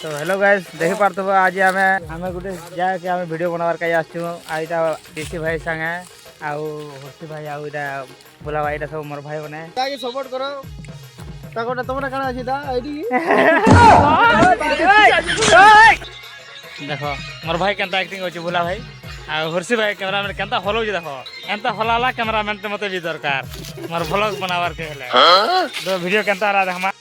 तो hello guys देखि पारथबो आज आमे गुटे जाके आमे वीडियो बनावार काई आछू आ इटा डीसी भाई संगे आउ हर्षी भाई आउ इटा बोला भाई इटा सब मोर भाई बने ताके सपोर्ट करो ताकोटा तमरा काना अछि दा आईडी देखो मोर भाई केनता एक्टिंग होची बोला भाई आ हर्षी भाई कैमरामैन केनता हलो जे देखो एंता हलाला कैमरामैन ते मते भी दरकार मोर व्लॉग बनावार के हेले तो वीडियो केनता रा देखमा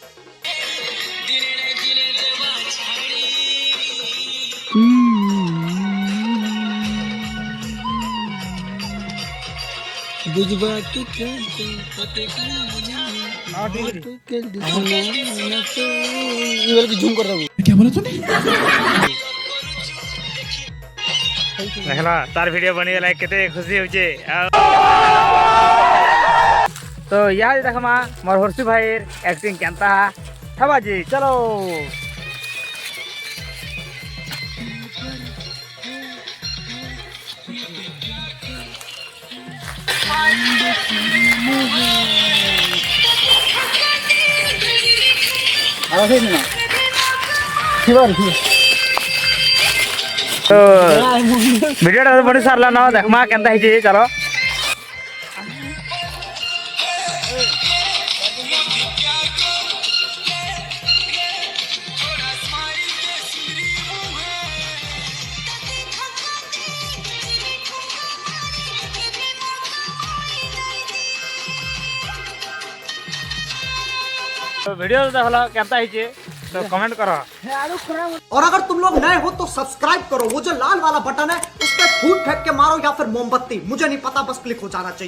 बुझबा तू के पते हां ठीक के ये वाला की झूम कर दबो क्या बोला तूने? देखला तार वीडियो बनी गेला केते खुशी होचे तो यार देखमा मोर हर्षी भाई एक्टिंग केनता हवा जी चलो आसे ना किबार की तो वीडियो टा बड़ी सारला ना देखमा केनता हिजे चलो तो वीडियो देखला केनता हिजे तो कमेंट करो और अगर तुम लोग नए हो तो सब्सक्राइब करो, वो जो लाल वाला बटन है उस पर फूट फेंक के मारो या फिर मोमबत्ती, मुझे नहीं पता, बस क्लिक हो जाना चाहिए।